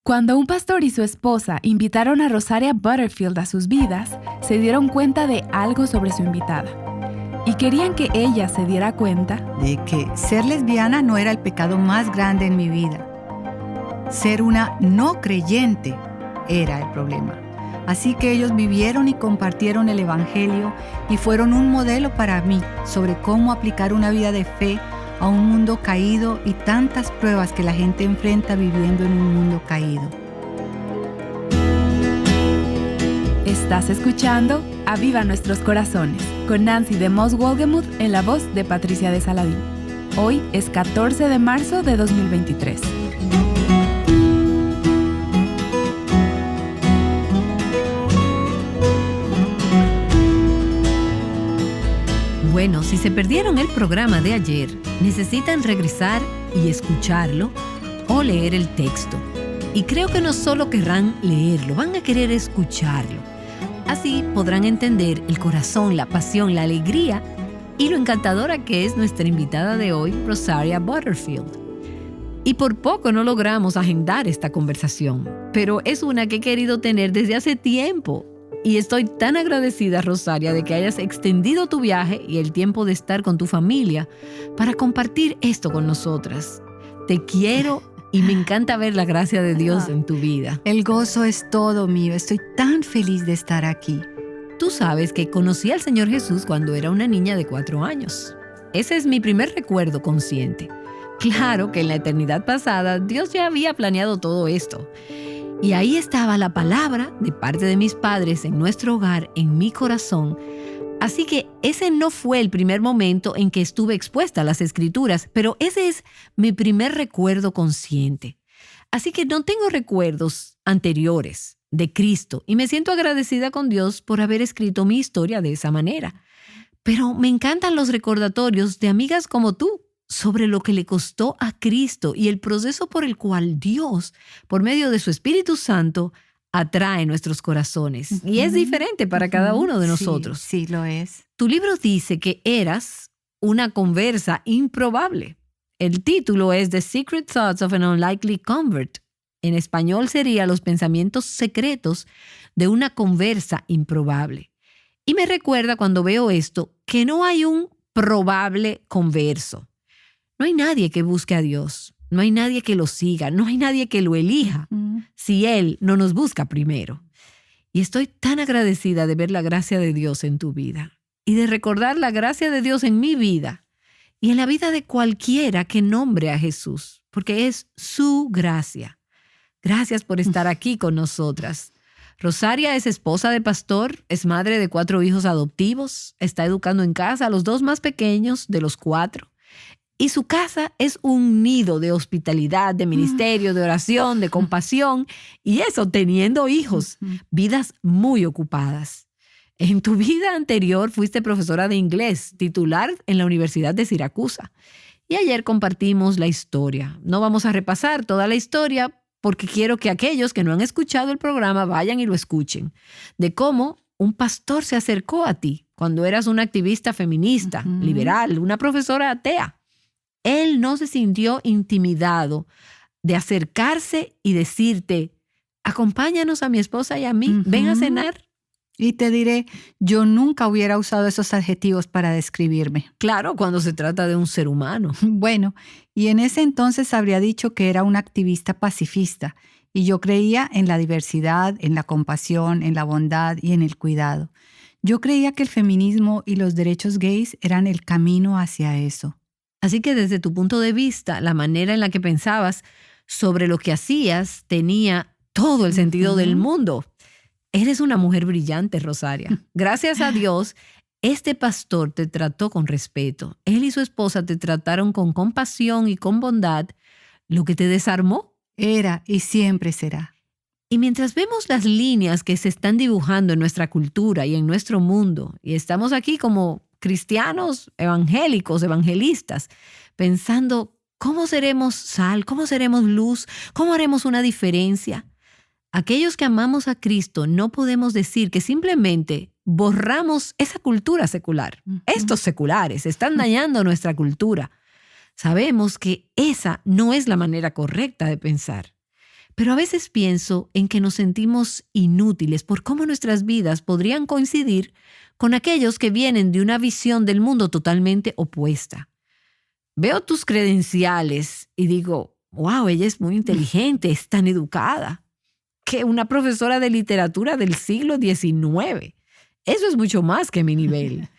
Cuando un pastor y su esposa invitaron a Rosaria Butterfield a sus vidas, se dieron cuenta de algo sobre su invitada. Y querían que ella se diera cuenta de que ser lesbiana no era el pecado más grande en mi vida. Ser una no creyente era el problema. Así que ellos vivieron y compartieron el Evangelio y fueron un modelo para mí sobre cómo aplicar una vida de fe a un mundo caído y tantas pruebas que la gente enfrenta viviendo en un mundo caído. Estás escuchando Aviva Nuestros Corazones con Nancy de Moss Wolgemuth en la voz de Patricia de Saladín. Hoy es 14 de marzo de 2023. Bueno, si se perdieron el programa de ayer, necesitan regresar y escucharlo o leer el texto. Y creo que no solo querrán leerlo, van a querer escucharlo. Así podrán entender el corazón, la pasión, la alegría y lo encantadora que es nuestra invitada de hoy, Rosaria Butterfield. Y por poco no logramos agendar esta conversación, pero es una que he querido tener desde hace tiempo. Y estoy tan agradecida, Rosaria, de que hayas extendido tu viaje y el tiempo de estar con tu familia para compartir esto con nosotras. Te quiero y me encanta ver la gracia de Dios en tu vida. El gozo es todo mío. Estoy tan feliz de estar aquí. Tú sabes que conocí al Señor Jesús cuando era una niña de 4 años. Ese es mi primer recuerdo consciente. Claro que en la eternidad pasada Dios ya había planeado todo esto. Y ahí estaba la palabra de parte de mis padres en nuestro hogar, en mi corazón. Así que ese no fue el primer momento en que estuve expuesta a las Escrituras, pero ese es mi primer recuerdo consciente. Así que no tengo recuerdos anteriores de Cristo y me siento agradecida con Dios por haber escrito mi historia de esa manera. Pero me encantan los recordatorios de amigas como tú sobre lo que le costó a Cristo y el proceso por el cual Dios, por medio de su Espíritu Santo, atrae nuestros corazones. Y es diferente para cada uno de nosotros. Sí, lo es. Tu libro dice que eras una conversa improbable. El título es The Secret Thoughts of an Unlikely Convert. En español sería Los pensamientos secretos de una conversa improbable. Y me recuerda cuando veo esto que no hay un probable converso. No hay nadie que busque a Dios, no hay nadie que lo siga, no hay nadie que lo elija si Él no nos busca primero. Y estoy tan agradecida de ver la gracia de Dios en tu vida y de recordar la gracia de Dios en mi vida y en la vida de cualquiera que nombre a Jesús, porque es su gracia. Gracias por estar aquí con nosotras. Rosaria es esposa de pastor, es madre de 4 hijos adoptivos, está educando en casa a los 2 más pequeños de los 4. Y su casa es un nido de hospitalidad, de ministerio, de oración, de compasión. Y eso teniendo hijos, vidas muy ocupadas. En tu vida anterior fuiste profesora de inglés, titular en la Universidad de Siracusa. Y ayer compartimos la historia. No vamos a repasar toda la historia porque quiero que aquellos que no han escuchado el programa vayan y lo escuchen. De cómo un pastor se acercó a ti cuando eras una activista feminista, liberal, una profesora atea. Él no se sintió intimidado de acercarse y decirte, acompáñanos a mi esposa y a mí, ven a cenar. Y te diré, yo nunca hubiera usado esos adjetivos para describirme. Claro, cuando se trata de un ser humano. Bueno, y en ese entonces habría dicho que era una activista pacifista, y yo creía en la diversidad, en la compasión, en la bondad y en el cuidado. Yo creía que el feminismo y los derechos gays eran el camino hacia eso. Así que desde tu punto de vista, la manera en la que pensabas sobre lo que hacías tenía todo el sentido del mundo. Eres una mujer brillante, Rosaria. Gracias a Dios, este pastor te trató con respeto. Él y su esposa te trataron con compasión y con bondad, lo que te desarmó. Era y siempre será. Y mientras vemos las líneas que se están dibujando en nuestra cultura y en nuestro mundo, y estamos aquí como cristianos evangélicos, evangelistas, pensando cómo seremos sal, cómo seremos luz, cómo haremos una diferencia. Aquellos que amamos a Cristo no podemos decir que simplemente borramos esa cultura secular. Estos seculares están dañando nuestra cultura. Sabemos que esa no es la manera correcta de pensar. Pero a veces pienso en que nos sentimos inútiles por cómo nuestras vidas podrían coincidir con aquellos que vienen de una visión del mundo totalmente opuesta. Veo tus credenciales y digo, wow, ella es muy inteligente, es tan educada, que una profesora de literatura del siglo XIX. Eso es mucho más que mi nivel.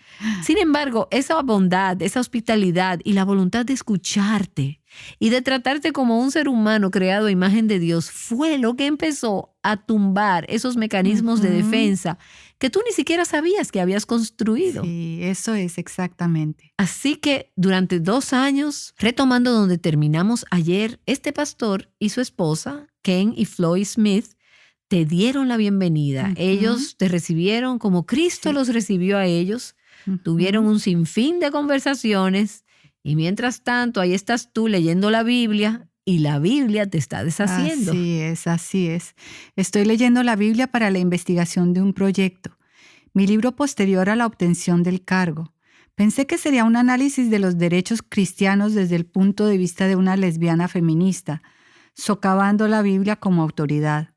Sin embargo, esa bondad, esa hospitalidad y la voluntad de escucharte y de tratarte como un ser humano creado a imagen de Dios fue lo que empezó a tumbar esos mecanismos de defensa que tú ni siquiera sabías que habías construido. Sí, eso es exactamente. Así que durante 2 años, retomando donde terminamos ayer, este pastor y su esposa, Ken y Floyd Smith, te dieron la bienvenida. Ellos te recibieron como Cristo los recibió a ellos. Tuvieron un sinfín de conversaciones y mientras tanto ahí estás tú leyendo la Biblia y la Biblia te está deshaciendo. Así es. Estoy leyendo la Biblia para la investigación de un proyecto, mi libro posterior a la obtención del cargo. Pensé que sería un análisis de los derechos cristianos desde el punto de vista de una lesbiana feminista, socavando la Biblia como autoridad.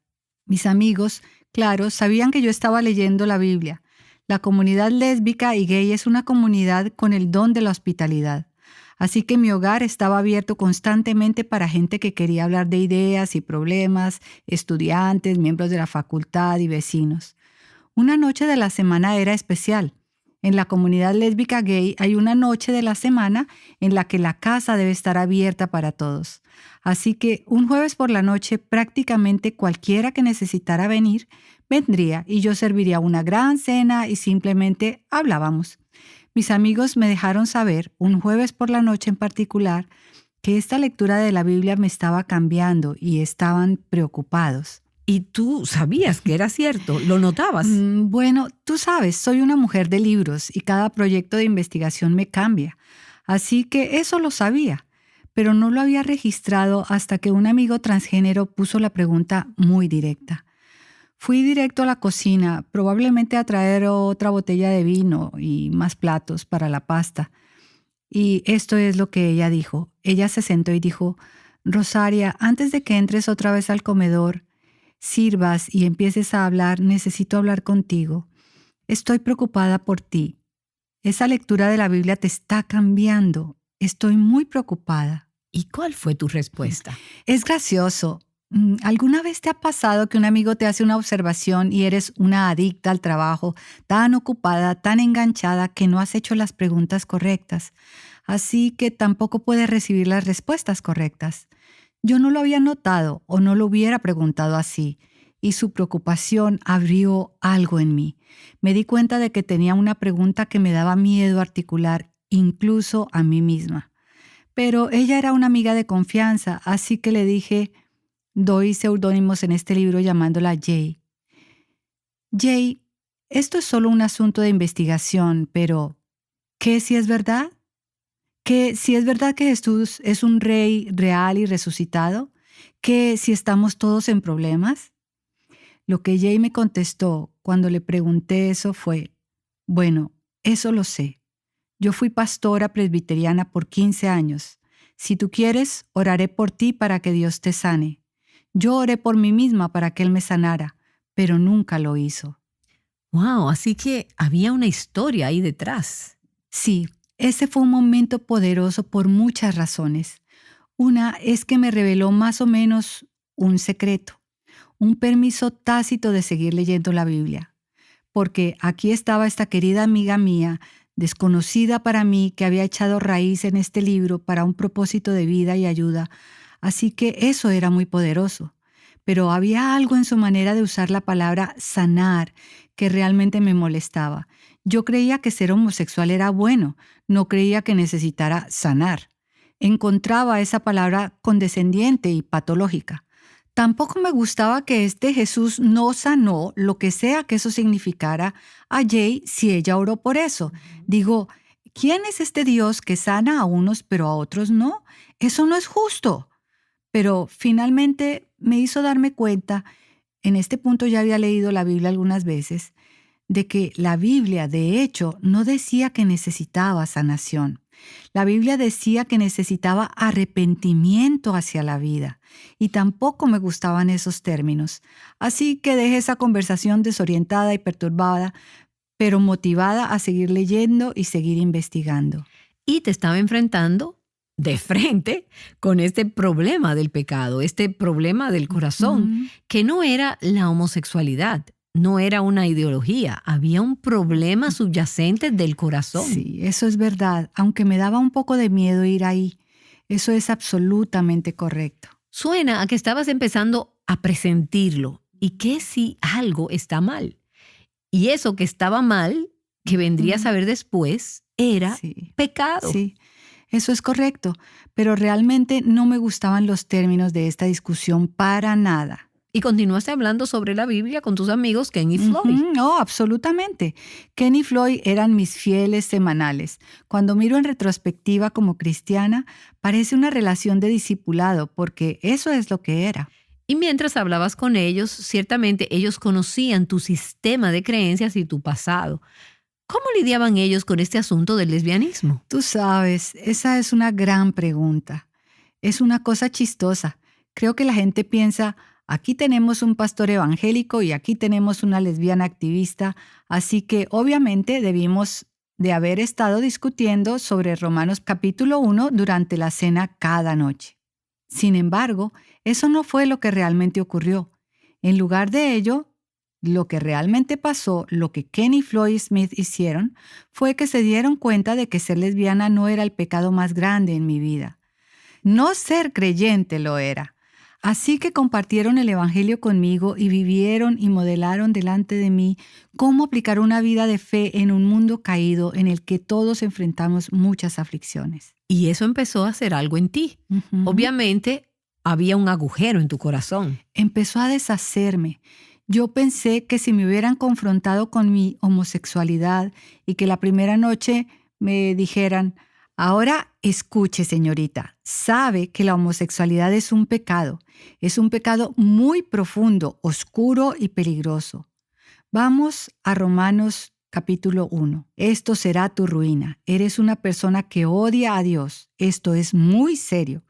Mis amigos, claro, sabían que yo estaba leyendo la Biblia. La comunidad lésbica y gay es una comunidad con el don de la hospitalidad. Así que mi hogar estaba abierto constantemente para gente que quería hablar de ideas y problemas, estudiantes, miembros de la facultad y vecinos. Una noche de la semana era especial. En la comunidad lésbica gay hay una noche de la semana en la que la casa debe estar abierta para todos. Así que un jueves por la noche prácticamente cualquiera que necesitara venir vendría y yo serviría una gran cena y simplemente hablábamos. Mis amigos me dejaron saber, un jueves por la noche en particular, que esta lectura de la Biblia me estaba cambiando y estaban preocupados. ¿Y tú sabías que era cierto? ¿Lo notabas? Bueno, tú sabes, soy una mujer de libros y cada proyecto de investigación me cambia. Así que eso lo sabía, pero no lo había registrado hasta que un amigo transgénero puso la pregunta muy directa. Fui directo a la cocina, probablemente a traer otra botella de vino y más platos para la pasta. Y esto es lo que ella dijo. Ella se sentó y dijo, Rosaria, antes de que entres otra vez al comedor, sirvas y empieces a hablar, necesito hablar contigo. Estoy preocupada por ti. Esa lectura de la Biblia te está cambiando. Estoy muy preocupada. ¿Y cuál fue tu respuesta? Es gracioso. ¿Alguna vez te ha pasado que un amigo te hace una observación y eres una adicta al trabajo, tan ocupada, tan enganchada que no has hecho las preguntas correctas? Así que tampoco puedes recibir las respuestas correctas. Yo no lo había notado o no lo hubiera preguntado así, y su preocupación abrió algo en mí. Me di cuenta de que tenía una pregunta que me daba miedo articular, incluso a mí misma. Pero ella era una amiga de confianza, así que le dije, doy seudónimos en este libro llamándola Jay. Jay, esto es solo un asunto de investigación, pero ¿qué si es verdad? ¿Que si es verdad que Jesús es un rey real y resucitado? ¿Que si estamos todos en problemas? Lo que Jay me contestó cuando le pregunté eso fue, bueno, eso lo sé. Yo fui pastora presbiteriana por 15 años. Si tú quieres, oraré por ti para que Dios te sane. Yo oré por mí misma para que Él me sanara, pero nunca lo hizo. Wow, así que había una historia ahí detrás. Sí. Ese fue un momento poderoso por muchas razones. Una es que me reveló más o menos un secreto, un permiso tácito de seguir leyendo la Biblia. Porque aquí estaba esta querida amiga mía, desconocida para mí, que había echado raíz en este libro para un propósito de vida y ayuda. Así que eso era muy poderoso. Pero había algo en su manera de usar la palabra sanar que realmente me molestaba. Yo creía que ser homosexual era bueno, no creía que necesitara sanar. Encontraba esa palabra condescendiente y patológica. Tampoco me gustaba que este Jesús no sanó, lo que sea que eso significara, a Jay si ella oró por eso. Digo, ¿quién es este Dios que sana a unos pero a otros no? Eso no es justo. Pero finalmente me hizo darme cuenta, en este punto ya había leído la Biblia algunas veces, de que la Biblia, de hecho, no decía que necesitaba sanación. La Biblia decía que necesitaba arrepentimiento hacia la vida y tampoco me gustaban esos términos. Así que dejé esa conversación desorientada y perturbada, pero motivada a seguir leyendo y seguir investigando. Y te estaba enfrentando de frente con este problema del pecado, este problema del corazón, que no era la homosexualidad, no era una ideología, había un problema subyacente del corazón. Sí, eso es verdad, aunque me daba un poco de miedo ir ahí. Eso es absolutamente correcto. Suena a que estabas empezando a presentirlo. ¿Y qué si algo está mal? Y eso que estaba mal, que vendría a saber después, era pecado. Sí, eso es correcto, pero realmente no me gustaban los términos de esta discusión para nada. Y continuaste hablando sobre la Biblia con tus amigos Ken y Floyd. No, absolutamente. Ken y Floyd eran mis fieles semanales. Cuando miro en retrospectiva como cristiana, parece una relación de discipulado, porque eso es lo que era. Y mientras hablabas con ellos, ciertamente ellos conocían tu sistema de creencias y tu pasado. ¿Cómo lidiaban ellos con este asunto del lesbianismo? Tú sabes, esa es una gran pregunta. Es una cosa chistosa. Creo que la gente piensa, aquí tenemos un pastor evangélico y aquí tenemos una lesbiana activista, así que obviamente debimos de haber estado discutiendo sobre Romanos capítulo 1 durante la cena cada noche. Sin embargo, eso no fue lo que realmente ocurrió. En lugar de ello, lo que realmente pasó, lo que Ken y Floyd Smith hicieron, fue que se dieron cuenta de que ser lesbiana no era el pecado más grande en mi vida. No ser creyente lo era. Así que compartieron el evangelio conmigo y vivieron y modelaron delante de mí cómo aplicar una vida de fe en un mundo caído en el que todos enfrentamos muchas aflicciones. Y eso empezó a hacer algo en ti. Obviamente, había un agujero en tu corazón. Empezó a deshacerme. Yo pensé que si me hubieran confrontado con mi homosexualidad y que la primera noche me dijeran, ahora escuche, señorita, sabe que la homosexualidad es un pecado muy profundo, oscuro y peligroso. Vamos a Romanos capítulo 1. Esto será tu ruina. Eres una persona que odia a Dios. Esto es muy serio.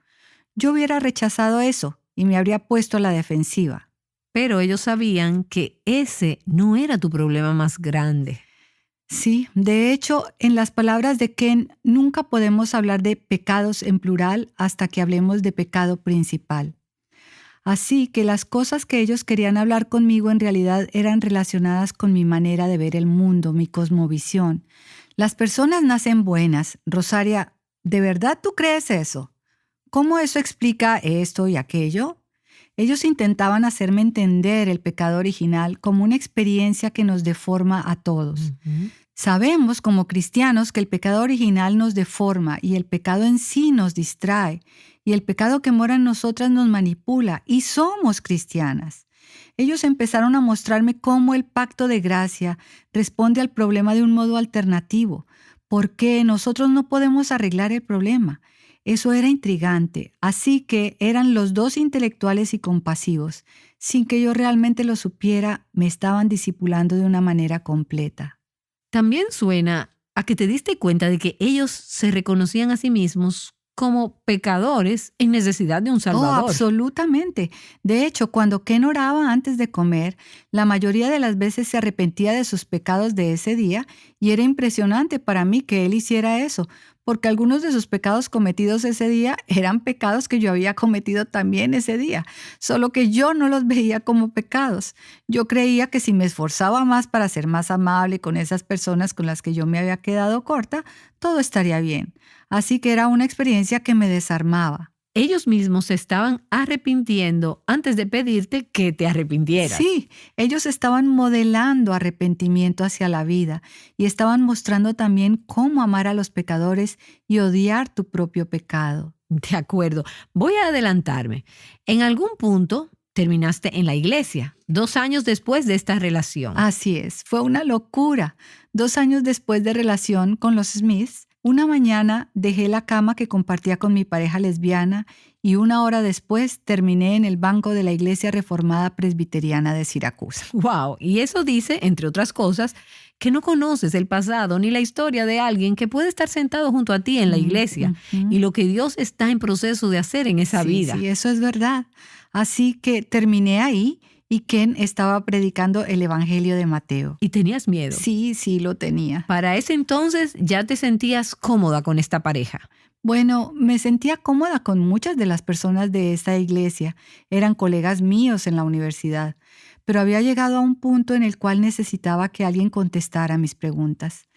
Yo hubiera rechazado eso y me habría puesto a la defensiva. Pero ellos sabían que ese no era tu problema más grande. Sí, de hecho, en las palabras de Ken, nunca podemos hablar de pecados en plural hasta que hablemos de pecado principal. Así que las cosas que ellos querían hablar conmigo en realidad eran relacionadas con mi manera de ver el mundo, mi cosmovisión. Las personas nacen buenas. Rosaria, ¿de verdad tú crees eso? ¿Cómo eso explica esto y aquello? Ellos intentaban hacerme entender el pecado original como una experiencia que nos deforma a todos. Sabemos como cristianos que el pecado original nos deforma y el pecado en sí nos distrae y el pecado que mora en nosotras nos manipula y somos cristianas. Ellos empezaron a mostrarme cómo el pacto de gracia responde al problema de un modo alternativo, porque nosotros no podemos arreglar el problema. Eso era intrigante, así que eran los dos intelectuales y compasivos. Sin que yo realmente lo supiera, me estaban discipulando de una manera completa. También suena a que te diste cuenta de que ellos se reconocían a sí mismos como pecadores en necesidad de un Salvador. Oh, absolutamente. De hecho, cuando Ken oraba antes de comer, la mayoría de las veces se arrepentía de sus pecados de ese día y era impresionante para mí que él hiciera eso, porque algunos de sus pecados cometidos ese día eran pecados que yo había cometido también ese día, solo que yo no los veía como pecados. Yo creía que si me esforzaba más para ser más amable con esas personas con las que yo me había quedado corta, todo estaría bien. Así que era una experiencia que me desarmaba. Ellos mismos se estaban arrepintiendo antes de pedirte que te arrepintieras. Sí, ellos estaban modelando arrepentimiento hacia la vida y estaban mostrando también cómo amar a los pecadores y odiar tu propio pecado. De acuerdo. Voy a adelantarme. En algún punto terminaste en la iglesia, 2 años después de esta relación. Así es, fue una locura. 2 años después de relación con los Smiths, una mañana dejé la cama que compartía con mi pareja lesbiana y 1 hora después terminé en el banco de la Iglesia Reformada Presbiteriana de Siracusa. Wow, y eso dice, entre otras cosas, que no conoces el pasado ni la historia de alguien que puede estar sentado junto a ti en la iglesia y lo que Dios está en proceso de hacer en esa vida. Sí, eso es verdad. Así que terminé ahí y Ken estaba predicando el Evangelio de Mateo. ¿Y tenías miedo? Sí, lo tenía. Para ese entonces ya te sentías cómoda con esta pareja. Bueno, me sentía cómoda con muchas de las personas de esta iglesia. Eran colegas míos en la universidad. Pero había llegado a un punto en el cual necesitaba que alguien contestara mis preguntas.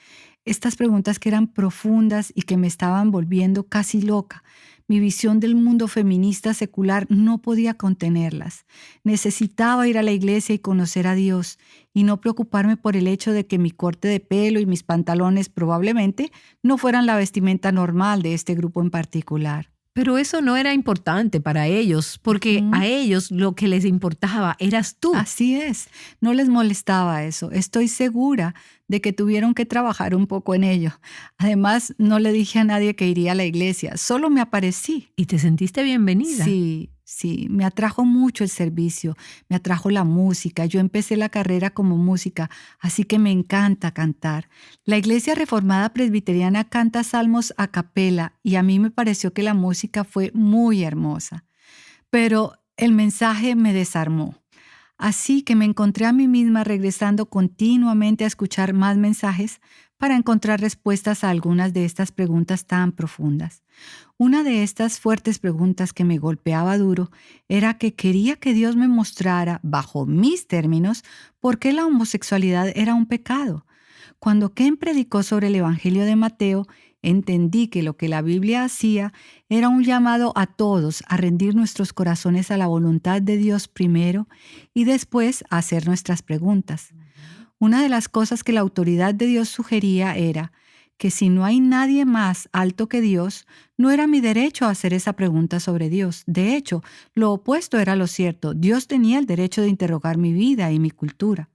Estas preguntas que eran profundas y que me estaban volviendo casi loca. Mi visión del mundo feminista secular no podía contenerlas. Necesitaba ir a la iglesia y conocer a Dios y no preocuparme por el hecho de que mi corte de pelo y mis pantalones probablemente no fueran la vestimenta normal de este grupo en particular. Pero eso no era importante para ellos, porque a ellos lo que les importaba eras tú. Así es, no les molestaba eso. Estoy segura de que tuvieron que trabajar un poco en ello. Además, no le dije a nadie que iría a la iglesia, solo me aparecí. ¿Y te sentiste bienvenida? Sí, me atrajo mucho el servicio, me atrajo la música. Yo empecé la carrera como música, así que me encanta cantar. La Iglesia Reformada Presbiteriana canta salmos a capela y a mí me pareció que la música fue muy hermosa. Pero el mensaje me desarmó. Así que me encontré a mí misma regresando continuamente a escuchar más mensajes para encontrar respuestas a algunas de estas preguntas tan profundas. Una de estas fuertes preguntas que me golpeaba duro era que quería que Dios me mostrara, bajo mis términos, por qué la homosexualidad era un pecado. Cuando Ken predicó sobre el Evangelio de Mateo, entendí que lo que la Biblia hacía era un llamado a todos a rendir nuestros corazones a la voluntad de Dios primero y después a hacer nuestras preguntas. Una de las cosas que la autoridad de Dios sugería era que si no hay nadie más alto que Dios, no era mi derecho a hacer esa pregunta sobre Dios. De hecho, lo opuesto era lo cierto. Dios tenía el derecho de interrogar mi vida y mi cultura.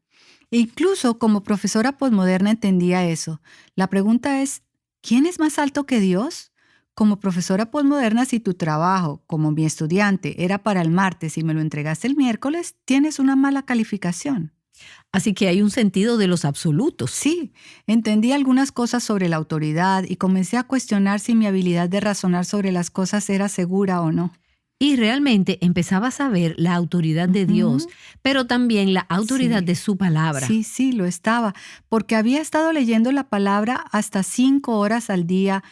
E incluso como profesora posmoderna entendía eso. La pregunta es, ¿quién es más alto que Dios? Como profesora posmoderna, si tu trabajo, como mi estudiante, era para el martes y me lo entregaste el miércoles, tienes una mala calificación. Así que hay un sentido de los absolutos. Sí, entendí algunas cosas sobre la autoridad y comencé a cuestionar si mi habilidad de razonar sobre las cosas era segura o no. Y realmente empezabas a ver la autoridad de Dios, pero también la autoridad de su palabra. Sí, lo estaba, porque había estado leyendo la palabra hasta 5 horas al día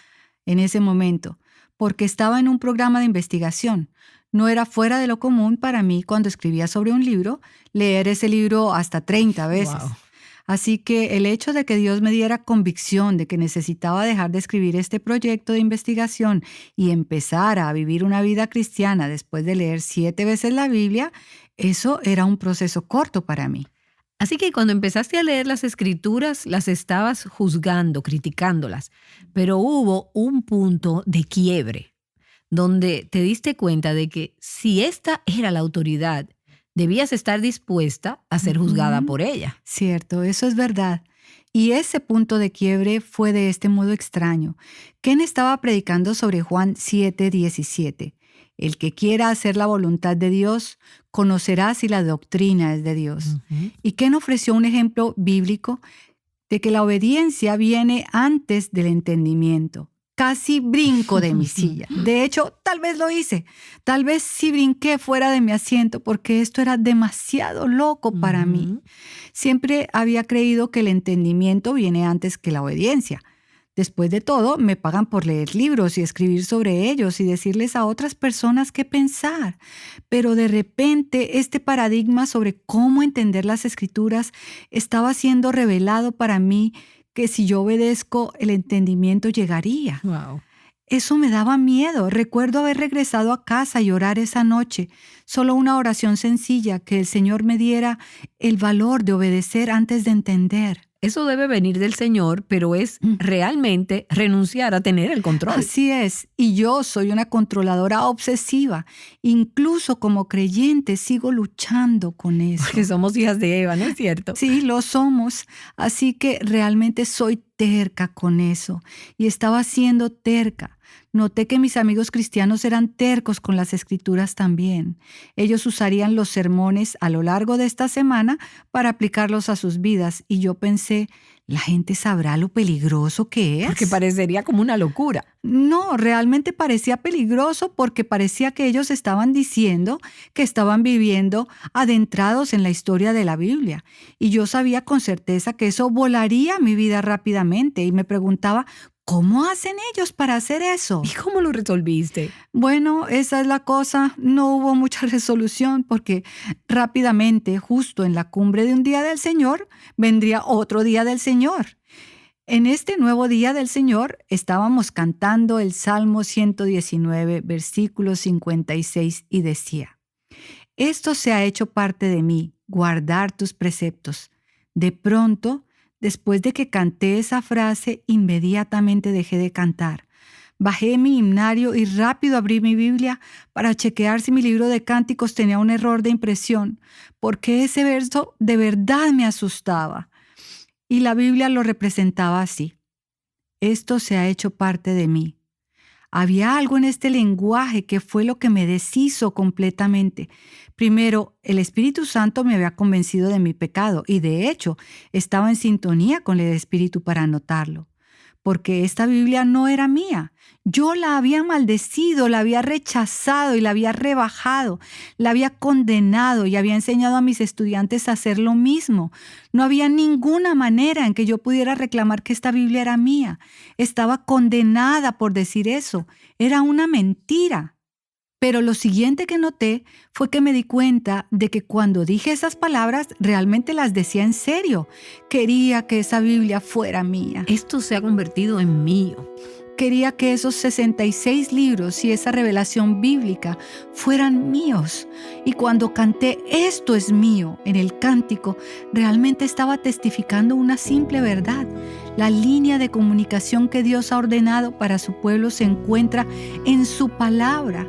en ese momento, porque estaba en un programa de investigación. No era fuera de lo común para mí cuando escribía sobre un libro, leer ese libro hasta 30 veces. Wow. Así que el hecho de que Dios me diera convicción de que necesitaba dejar de escribir este proyecto de investigación y empezar a vivir una vida cristiana después de leer 7 veces la Biblia, eso era un proceso corto para mí. Así que cuando empezaste a leer las Escrituras, las estabas juzgando, criticándolas, pero hubo un punto de quiebre donde te diste cuenta de que si esta era la autoridad, debías estar dispuesta a ser juzgada por ella. Cierto, eso es verdad. Y ese punto de quiebre fue de este modo extraño. Ken estaba predicando sobre Juan 7:17. El que quiera hacer la voluntad de Dios, conocerá si la doctrina es de Dios. Y Ken ofreció un ejemplo bíblico de que la obediencia viene antes del entendimiento. Casi brinco de mi silla. De hecho, tal vez lo hice. Tal vez sí brinqué fuera de mi asiento porque esto era demasiado loco para mí. Siempre había creído que el entendimiento viene antes que la obediencia. Después de todo, me pagan por leer libros y escribir sobre ellos y decirles a otras personas qué pensar. Pero de repente, este paradigma sobre cómo entender las Escrituras estaba siendo revelado para mí, que si yo obedezco, el entendimiento llegaría. Wow. Eso me daba miedo. Recuerdo haber regresado a casa y orar esa noche. Solo una oración sencilla, que el Señor me diera el valor de obedecer antes de entender. Eso debe venir del Señor, pero es realmente renunciar a tener el control. Así es. Y yo soy una controladora obsesiva. Incluso como creyente sigo luchando con eso. Porque somos hijas de Eva, ¿no es cierto? Sí, lo somos. Así que realmente soy terca con eso. Y estaba siendo terca. Noté que mis amigos cristianos eran tercos con las escrituras también. Ellos usarían los sermones a lo largo de esta semana para aplicarlos a sus vidas. Y yo pensé, ¿la gente sabrá lo peligroso que es? Porque parecería como una locura. No, realmente parecía peligroso porque parecía que ellos estaban diciendo que estaban viviendo adentrados en la historia de la Biblia. Y yo sabía con certeza que eso volaría mi vida rápidamente y me preguntaba, ¿cómo hacen ellos para hacer eso? ¿Y cómo lo resolviste? Bueno, esa es la cosa. No hubo mucha resolución porque rápidamente, justo en la cumbre de un día del Señor, vendría otro día del Señor. En este nuevo día del Señor estábamos cantando el Salmo 119, versículo 56 y decía, «Esto se ha hecho parte de mí, guardar tus preceptos». De pronto, después de que canté esa frase, inmediatamente dejé de cantar. Bajé mi himnario y rápido abrí mi Biblia para chequear si mi libro de cánticos tenía un error de impresión, porque ese verso de verdad me asustaba. Y la Biblia lo representaba así. Esto se ha hecho parte de mí. Había algo en este lenguaje que fue lo que me deshizo completamente. Primero, el Espíritu Santo me había convencido de mi pecado y de hecho estaba en sintonía con el Espíritu para notarlo. Porque esta Biblia no era mía. Yo la había maldecido, la había rechazado y la había rebajado, la había condenado y había enseñado a mis estudiantes a hacer lo mismo. No había ninguna manera en que yo pudiera reclamar que esta Biblia era mía. Estaba condenada por decir eso. Era una mentira. Pero lo siguiente que noté fue que me di cuenta de que cuando dije esas palabras realmente las decía en serio. Quería que esa Biblia fuera mía. Esto se ha convertido en mío. Quería que esos 66 libros y esa revelación bíblica fueran míos. Y cuando canté «Esto es mío» en el cántico, realmente estaba testificando una simple verdad. La línea de comunicación que Dios ha ordenado para su pueblo se encuentra en su palabra.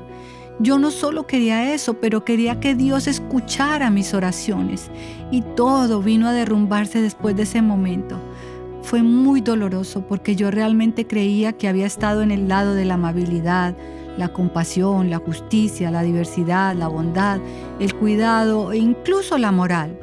Yo no solo quería eso, pero quería que Dios escuchara mis oraciones. Y todo vino a derrumbarse después de ese momento. Fue muy doloroso porque yo realmente creía que había estado en el lado de la amabilidad, la compasión, la justicia, la diversidad, la bondad, el cuidado e incluso la moral.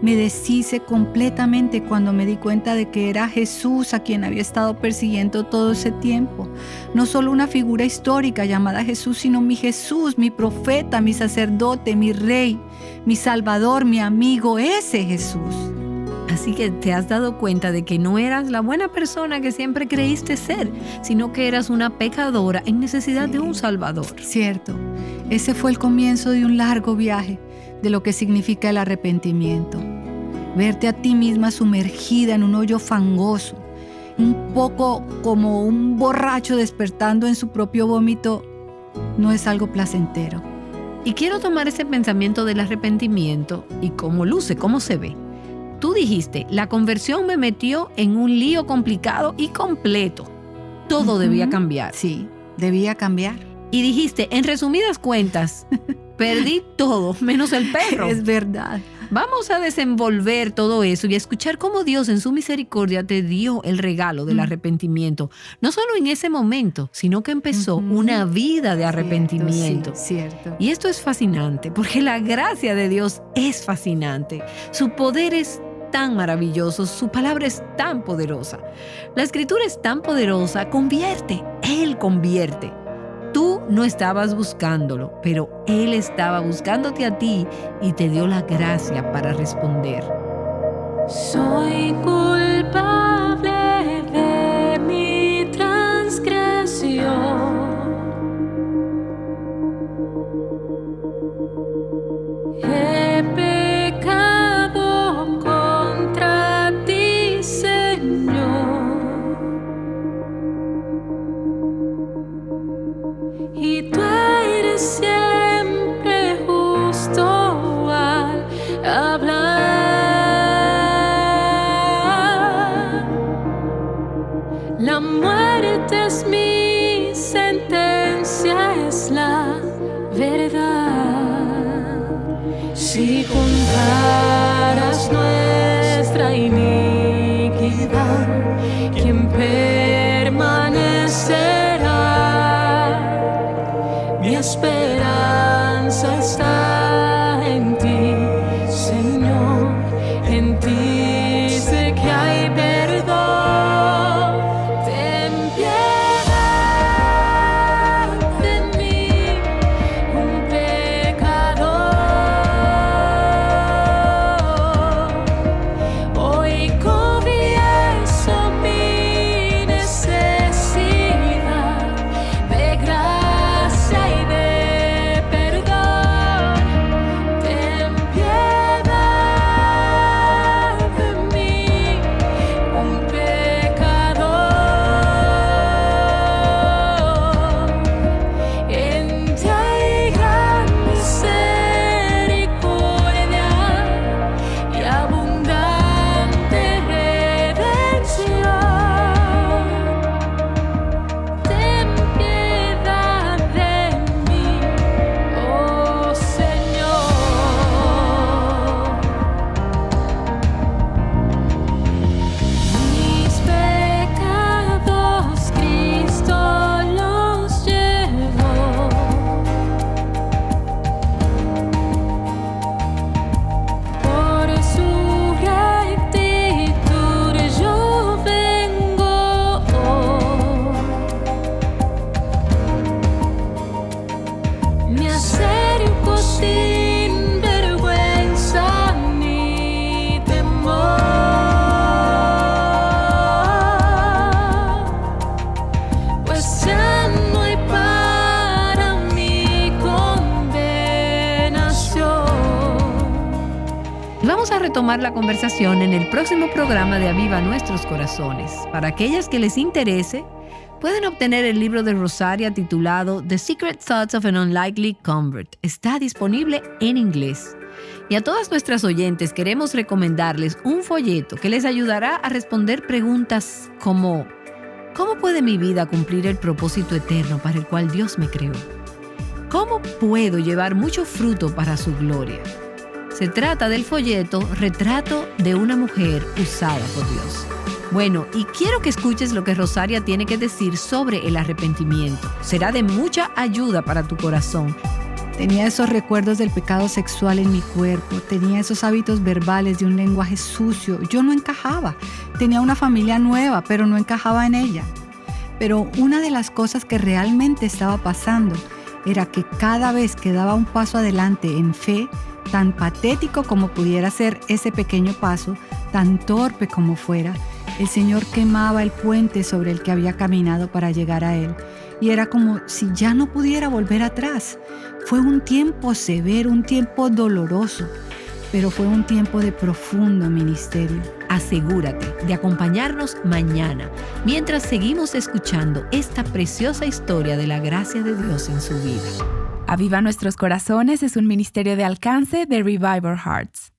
Me deshice completamente cuando me di cuenta de que era Jesús a quien había estado persiguiendo todo ese tiempo. No solo una figura histórica llamada Jesús, sino mi Jesús, mi profeta, mi sacerdote, mi rey, mi salvador, mi amigo, ese Jesús. Así que te has dado cuenta de que no eras la buena persona que siempre creíste ser, sino que eras una pecadora en necesidad de un Salvador. Cierto. Ese fue el comienzo de un largo viaje de lo que significa el arrepentimiento. Verte a ti misma sumergida en un hoyo fangoso, un poco como un borracho despertando en su propio vómito, no es algo placentero. Y quiero tomar ese pensamiento del arrepentimiento y cómo luce, cómo se ve. Tú dijiste, la conversión me metió en un lío complicado y completo. Todo debía cambiar. Sí, debía cambiar. Y dijiste, en resumidas cuentas, perdí todo, menos el perro. Es verdad. Vamos a desenvolver todo eso y a escuchar cómo Dios en su misericordia te dio el regalo del arrepentimiento. No solo en ese momento, sino que empezó una vida de arrepentimiento. Cierto. Y esto es fascinante, porque la gracia de Dios es fascinante. Su poder es tan maravilloso, su palabra es tan poderosa. La Escritura es tan poderosa, convierte, Él convierte. Tú no estabas buscándolo, pero Él estaba buscándote a ti y te dio la gracia para responder. Soy culpable de mi transgresión. He pecado contra ti, Señor. Y tú eres siempre justo al hablar. La muerte es mi sentencia, es la verdad. Si contaras nuestra iniquidad, ¿quién permanecerá? Y vamos a retomar la conversación en el próximo programa de Aviva Nuestros Corazones. Para aquellas que les interese, pueden obtener el libro de Rosaria titulado The Secret Thoughts of an Unlikely Convert. Está disponible en inglés. Y a todas nuestras oyentes queremos recomendarles un folleto que les ayudará a responder preguntas como ¿cómo puede mi vida cumplir el propósito eterno para el cual Dios me creó? ¿Cómo puedo llevar mucho fruto para su gloria? Se trata del folleto Retrato de una mujer usada por Dios. Bueno, y quiero que escuches lo que Rosaria tiene que decir sobre el arrepentimiento. Será de mucha ayuda para tu corazón. Tenía esos recuerdos del pecado sexual en mi cuerpo, tenía esos hábitos verbales de un lenguaje sucio. Yo no encajaba. Tenía una familia nueva, pero no encajaba en ella. Pero una de las cosas que realmente estaba pasando era que cada vez que daba un paso adelante en fe, tan patético como pudiera ser ese pequeño paso, tan torpe como fuera, el Señor quemaba el puente sobre el que había caminado para llegar a Él. Y era como si ya no pudiera volver atrás. Fue un tiempo severo, un tiempo doloroso, pero fue un tiempo de profundo ministerio. Asegúrate de acompañarnos mañana mientras seguimos escuchando esta preciosa historia de la gracia de Dios en su vida. Aviva Nuestros Corazones es un ministerio de alcance de Revival Hearts.